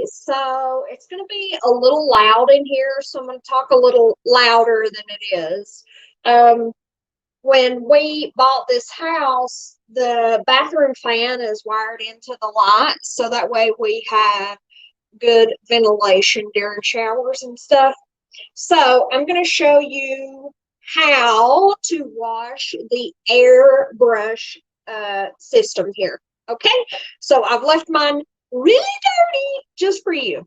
so it's going to be a little loud in here, so I'm going to talk a little louder than it is. When we bought this house, the bathroom fan is wired into the light, so that way we have good ventilation during showers and stuff. So I'm going to show you how to wash the airbrush system here. Okay, so I've left mine really dirty just for you.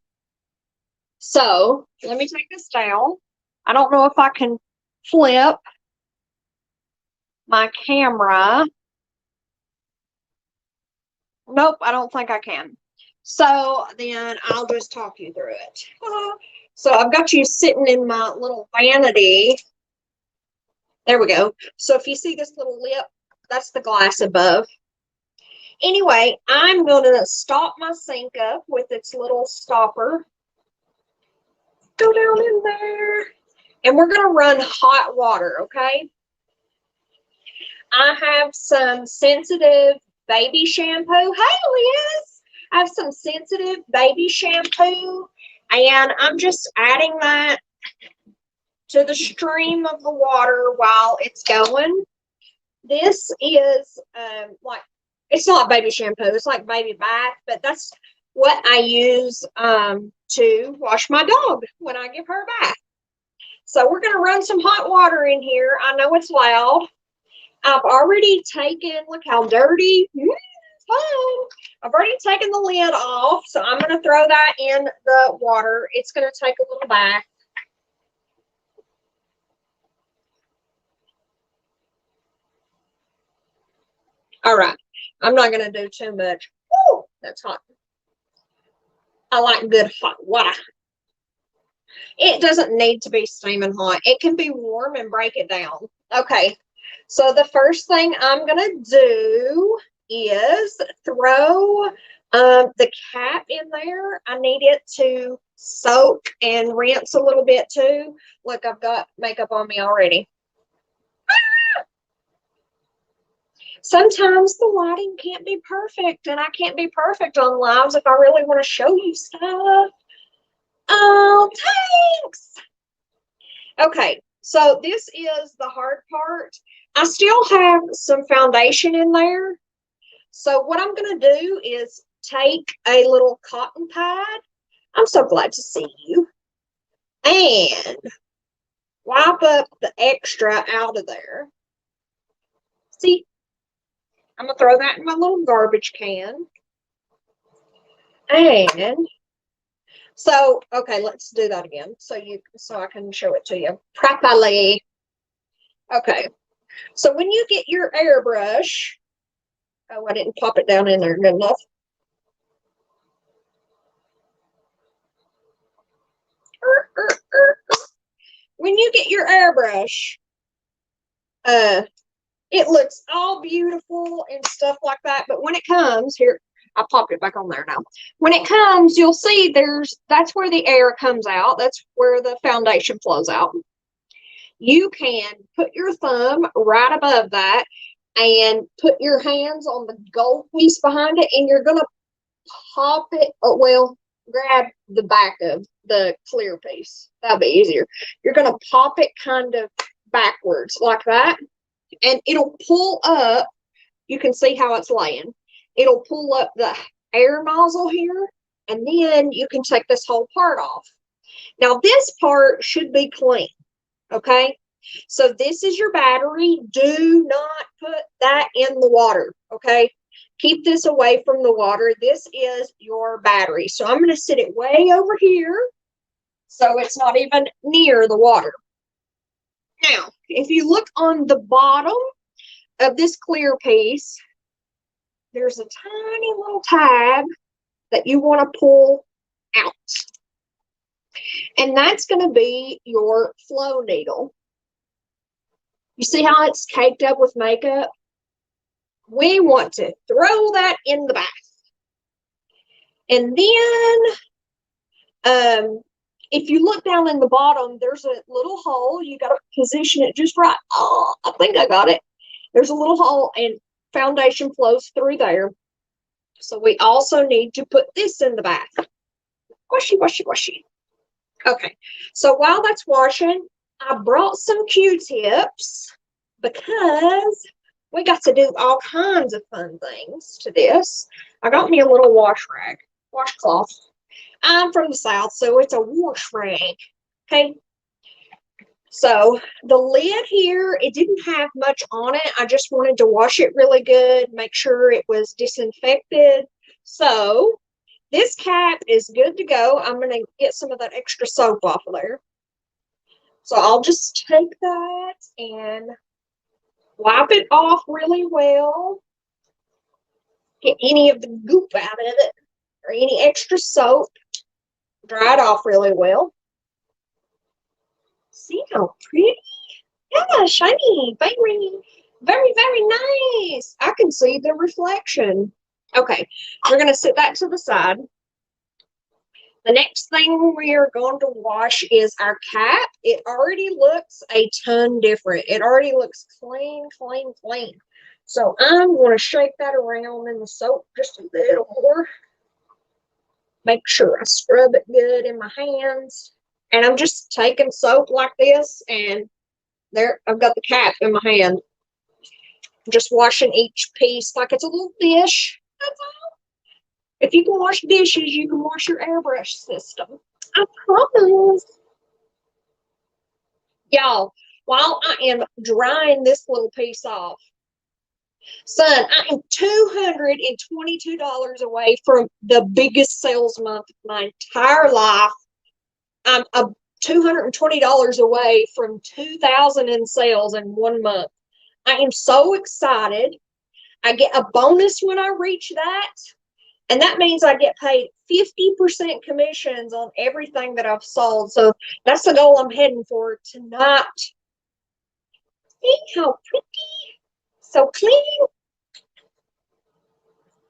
So let me take this down. I don't know if I can flip my camera. Nope, I don't think I can. So then I'll just talk you through it. So I've got you sitting in my little vanity. There we go. So if you see this little lip, that's the glass above. Anyway, I'm going to stop my sink up with its little stopper. Go down in there. And we're going to run hot water, okay? I have some sensitive baby shampoo. Hey, Liz! I have some sensitive baby shampoo. And I'm just adding that to the stream of the water while it's going. This is like, it's not baby shampoo, it's like baby bath, but that's what I use to wash my dog when I give her a bath. So we're going to run some hot water in here. I know it's loud. I've already taken, look how dirty. I've already taken the lid off, so I'm going to throw that in the water. It's going to take a little bath. All right, I'm not going to do too much. Woo, that's hot. I like good hot water. It doesn't need to be steaming hot. It can be warm and break it down. Okay, so the first thing I'm going to do is throw the cap in there. I need it to soak and rinse a little bit too. Look, I've got makeup on me already. Sometimes the lighting can't be perfect, and I can't be perfect on lives if I really want to show you stuff. Oh, thanks. Okay, so this is the hard part. I still have some foundation in there. So what I'm going to do is take a little cotton pad. I'm so glad to see you. And wipe up the extra out of there. See? I'm going to throw that in my little garbage can. And so, okay, let's do that again so I can show it to you properly. Okay. So when you get your airbrush, oh, I didn't pop it down in there good enough. When you get your airbrush, it looks all beautiful and stuff like that. But when it comes, here, I popped it back on there now. When it comes, you'll see that's where the air comes out. That's where the foundation flows out. You can put your thumb right above that and put your hands on the gold piece behind it, and you're going to pop it, grab the back of the clear piece. That'll be easier. You're going to pop it kind of backwards like that, and it'll pull up. You can see how it's laying. It'll pull up the air nozzle here, and then you can take this whole part off. Now, this part should be clean, okay? So this is your battery. Do not put that in the water, okay? Keep this away from the water. This is your battery. So I'm going to sit it way over here so it's not even near the water. Now, if you look on the bottom of this clear piece, there's a tiny little tab that you want to pull out. And that's going to be your flow needle. You see how it's caked up with makeup? We want to throw that in the bath. And then, if you look down in the bottom, there's a little hole. You got to position it just right. Oh, I think I got it. There's a little hole, and foundation flows through there. So we also need to put this in the bath. Washy, washy, washy. Okay, so while that's washing, I brought some Q-tips because we got to do all kinds of fun things to this. I got me a little washcloth. I'm from the South, so it's a wash rag. Okay, so the lid here, it didn't have much on it. I just wanted to wash it really good, make sure it was disinfected. So this cap is good to go. I'm going to get some of that extra soap off of there. So I'll just take that and wipe it off really well. Get any of the goop out of it or any extra soap. Dry it off really well. See how pretty? Yeah, shiny, very, very, very nice. I can see the reflection. Okay, we're going to set that to the side. The next thing we are going to wash is our cap. It already looks a ton different. It already looks clean, clean, clean. So I'm going to shake that around in the soap just a little more. Make sure I scrub it good in my hands. And I'm just taking soap like this, and there, I've got the cap in my hand. I'm just washing each piece like it's a little dish. That's all. If you can wash dishes, you can wash your airbrush system. I promise. Y'all, while I am drying this little piece off, son, I am $222 away from the biggest sales month of my entire life. I'm $220 away from 2,000 in sales in 1 month. I am so excited. I get a bonus when I reach that. And that means I get paid 50% commissions on everything that I've sold. So that's the goal I'm heading for tonight. See how pretty? So clean.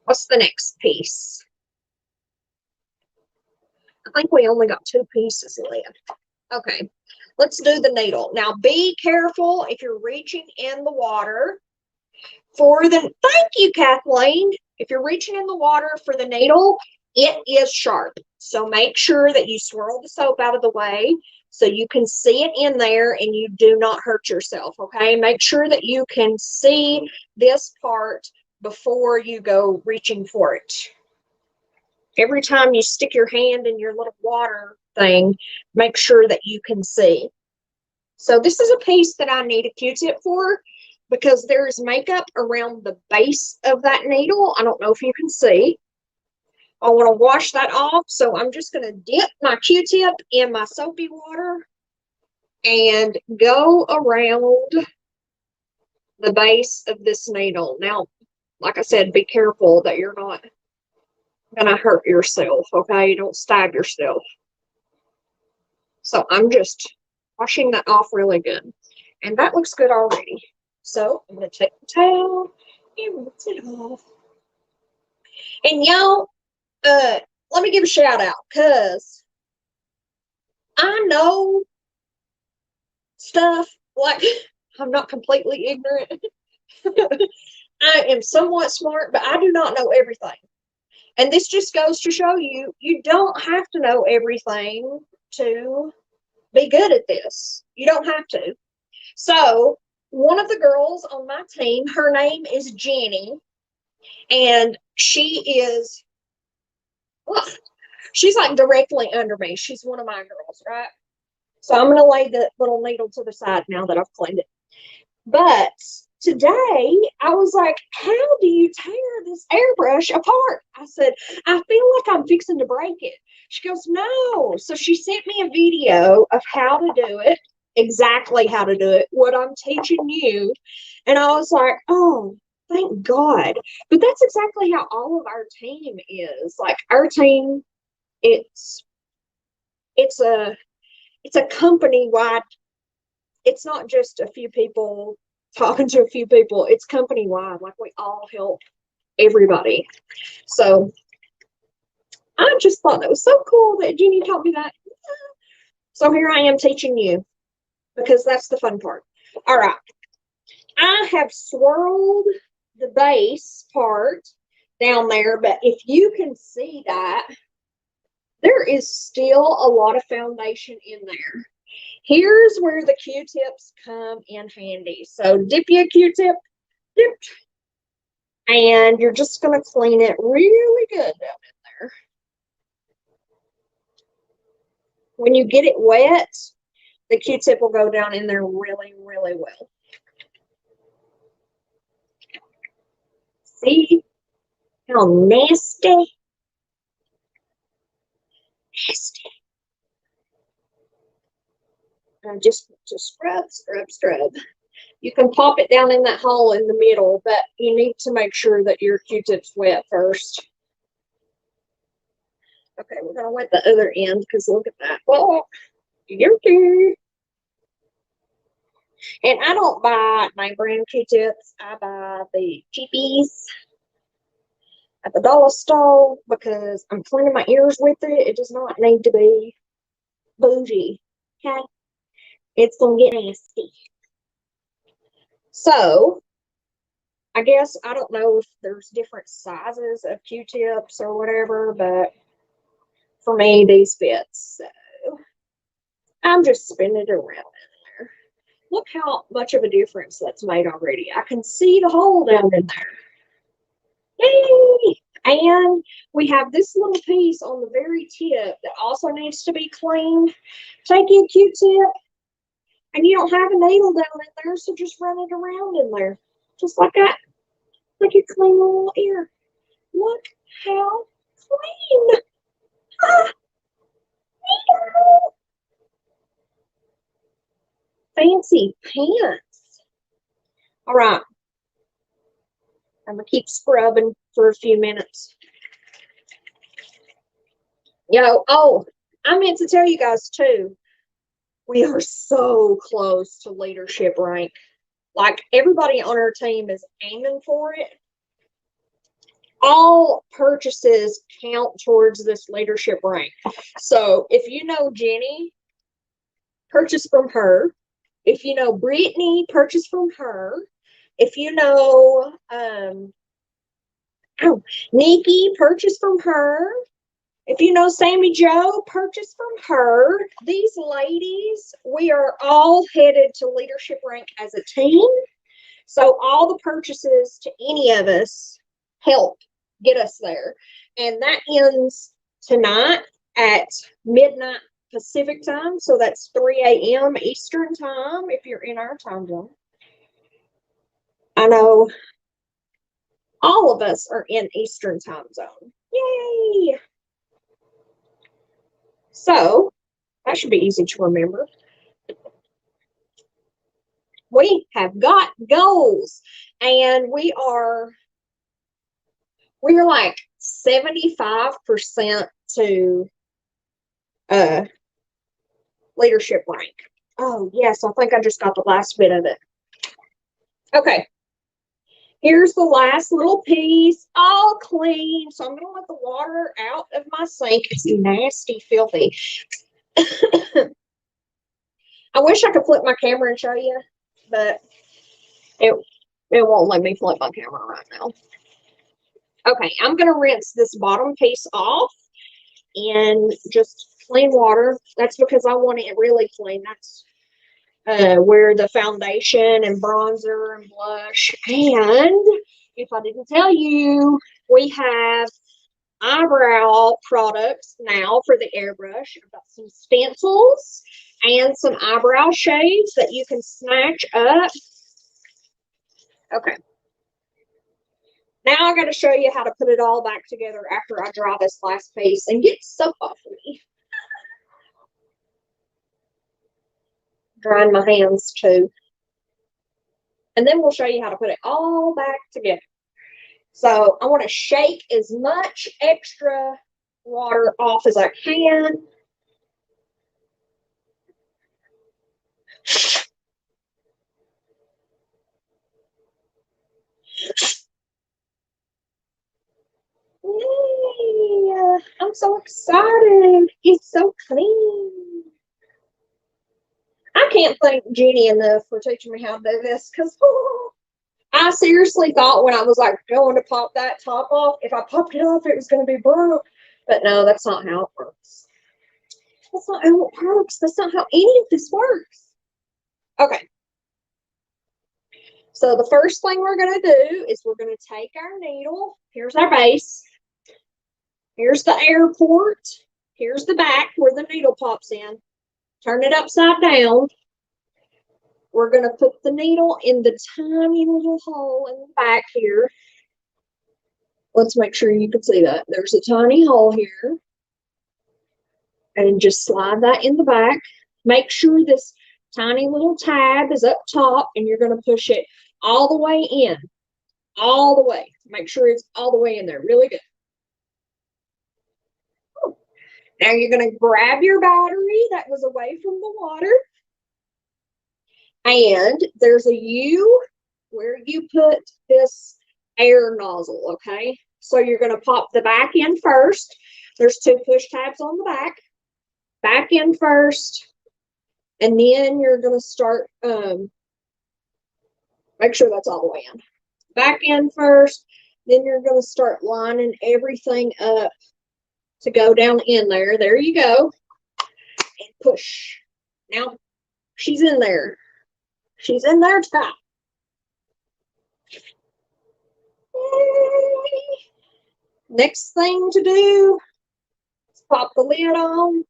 What's the next piece? I think we only got 2 pieces left. Okay, let's do the needle. Now be careful if you're reaching in the water for the, thank you, Kathleen. If you're reaching in the water for the needle, it is sharp. So make sure that you swirl the soap out of the way so you can see it in there and you do not hurt yourself, okay? Make sure that you can see this part before you go reaching for it. Every time you stick your hand in your little water thing, make sure that you can see. So this is a piece that I need a Q-tip for because there's makeup around the base of that needle. I don't know if you can see. I want to wash that off, so I'm just going to dip my Q-tip in my soapy water and go around the base of this needle. Now, like I said, be careful that you're not going to hurt yourself, okay? You don't stab yourself. So I'm just washing that off really good. And that looks good already. So I'm going to take the towel and rinse it off. And y'all, let me give a shout out because I know stuff, like I'm not completely ignorant. I am somewhat smart, but I do not know everything. And this just goes to show you, you don't have to know everything to be good at this. You don't have to. So one of the girls on my team, her name is Jenny, and she is, well, she's like directly under me. She's one of my girls, right? So I'm going to lay the little needle to the side now that I've cleaned it. But today I was like, how do you tear this airbrush apart? I said, I feel like I'm fixing to break it. She goes, no. So she sent me a video of how to do it, exactly how to do it, what I'm teaching you. And I was like, oh, thank God. But that's exactly how all of our team is. Like our team, it's a company-wide, it's not just a few people talking to a few people, it's company-wide. Like we all help everybody. So I just thought that was so cool that Jenny taught me that. So here I am teaching you because that's the fun part. All right. I have swirled the base part down there, but if you can see that, There is still a lot of foundation in there. Here's where the Q-tips come in handy. So dip you a Q-tip, dip, and you're just going to clean it really good down in there. When you get it wet, the Q-tip will go down in there really, really well. See how nasty? Nasty. And just scrub, scrub, scrub. You can pop it down in that hole in the middle, but you need to make sure that your Q-tip's wet first. Okay, we're going to wet the other end because look at that. Oh, yucky. And I don't buy name brand Q-tips. I buy the cheapies at the dollar store because I'm cleaning my ears with it. It does not need to be bougie. Okay? It's going to get nasty. So, I guess I don't know if there's different sizes of Q-tips or whatever, but for me, these fit. So, I'm just spinning it around in there. Look how much of a difference that's made already. I can see the hole down in there. Yay! And we have this little piece on the very tip that also needs to be cleaned. Take your Q-tip, and you don't have a needle down in there, so just run it around in there. Just like that. Like your clean little ear. Look how clean. Ah, fancy pants. All right. I'm going to keep scrubbing for a few minutes. Oh, I meant to tell you guys too, we are so close to leadership rank. Like, everybody on our team is aiming for it. All purchases count towards this leadership rank. So if you know Jenny, purchase from her. If you know Brittany, purchase from her. If you know Nikki, purchase from her. If you know Sammy Joe, purchase from her. These ladies, we are all headed to leadership rank as a team. So all the purchases to any of us help get us there. And that ends tonight at midnight Pacific time. So that's 3 a.m. Eastern time if you're in our time zone. I know all of us are in Eastern time zone. Yay! So that should be easy to remember. We have got goals, and we are like 75% to leadership rank. Oh, yes, I think I just got the last bit of it. Okay. Here's the last little piece, all clean. So I'm going to let the water out of my sink. It's nasty, filthy. I wish I could flip my camera and show you, but it won't let me flip my camera right now. Okay, I'm going to rinse this bottom piece off in just plain water. That's because I want it really clean. That's where the foundation and bronzer and blush. And if I didn't tell you, we have eyebrow products now for the airbrush. I've got some stencils and some eyebrow shades that you can snatch up. Okay. Now I got to show you how to put it all back together after I dry this last piece and get soap off of me. Drying my hands too. And then we'll show you how to put it all back together. So I want to shake as much extra water off as I can. Yay! I'm so excited. It's so clean. I can't thank Jenny enough for teaching me how to do this because I seriously thought when I was like going to pop that top off, if I popped it off, it was going to be broke. But no, that's not how it works. That's not how it works. That's not how any of this works. Okay. So the first thing we're going to do is we're going to take our needle. Here's our base. Here's the air port. Here's the back where the needle pops in. Turn it upside down. We're going to put the needle in the tiny little hole in the back here. Let's make sure you can see that. There's a tiny hole here. And just slide that in the back. Make sure this tiny little tab is up top, and you're going to push it all the way in. All the way. Make sure it's all the way in there. Really good. Now you're going to grab your battery that was away from the water. And there's a U where you put this air nozzle, okay? So you're going to pop the back in first. There's 2 push tabs on the back. Back in first. And then you're going to start, make sure that's all the way in. Back in first. Then you're going to start lining everything up to go down in there. There you go. And push. Now, she's in there. She's in there tight. Next thing to do is pop the lid on.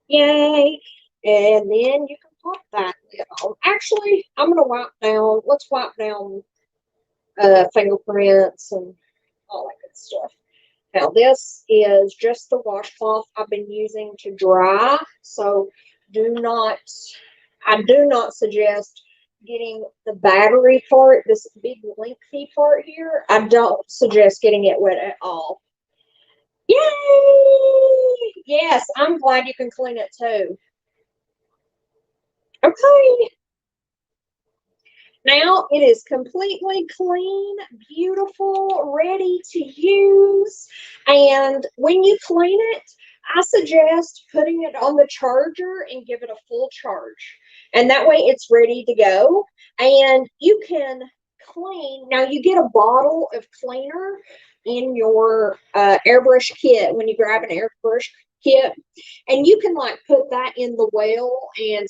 Yay. And then you can pop that lid on. Actually, I'm going to wipe down. Let's wipe down fingerprints and all that good stuff. Now, this is just the washcloth I've been using to dry. So I do not suggest getting the battery part, this big lengthy part here. I don't suggest getting it wet at all. Yay! Yes, I'm glad you can clean it too. Okay. Now it is completely clean, beautiful, ready to use. And when you clean it, I suggest putting it on the charger and give it a full charge. And that way it's ready to go. And you can clean. Now you get a bottle of cleaner in your airbrush kit when you grab an airbrush kit. And you can like put that in the well and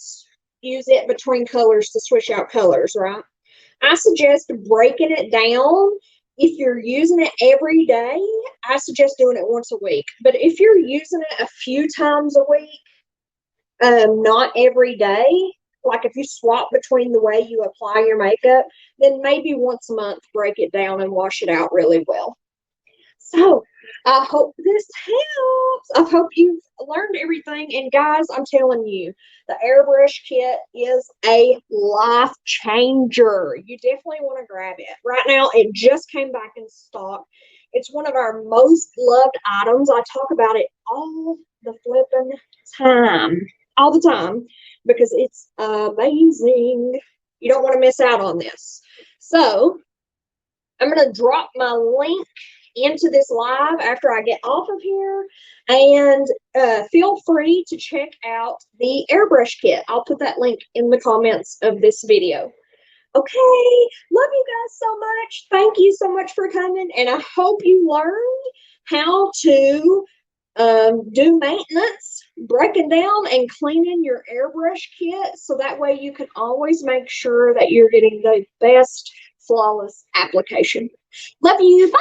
use it between colors to switch out colors, right? I suggest breaking it down. If you're using it every day, I suggest doing it once a week. But if you're using it a few times a week, not every day, like if you swap between the way you apply your makeup, then maybe once a month, break it down and wash it out really well. So I hope this helps. I hope you've learned everything. And guys, I'm telling you, the airbrush kit is a life changer. You definitely want to grab it. Right now, it just came back in stock. It's one of our most loved items. I talk about it all the flipping time. All the time. Because it's amazing. You don't want to miss out on this. So I'm going to drop my link into this live after I get off of here, and feel free to check out the airbrush kit. I'll put that link in the comments of this video. Okay, love you guys so much. Thank you so much for coming, and I hope you learned how to do maintenance, breaking down and cleaning your airbrush kit, so that way you can always make sure that you're getting the best flawless application. Love you. Bye.